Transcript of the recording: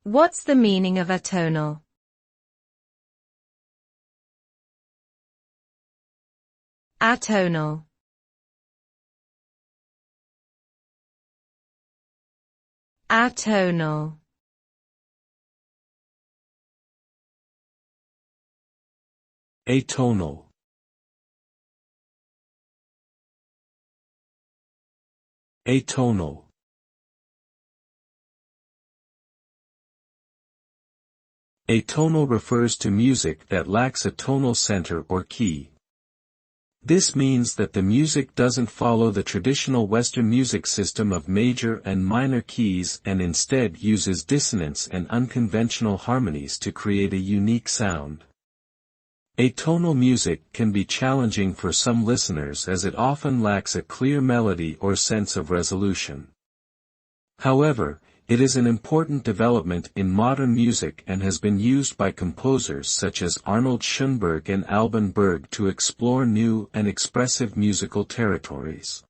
What's the meaning of atonal? Atonal. Atonal. Atonal. Atonal. Atonal refers to music that lacks a tonal center or key. This means that the music doesn't follow the traditional Western music system of major and minor keys and instead uses dissonance and unconventional harmonies to create a unique sound. Atonal music can be challenging for some listeners as it often lacks a clear melody or sense of resolution. However, it is an important development in modern music and has been used by composers such as Arnold Schoenberg and Alban Berg to explore new and expressive musical territories.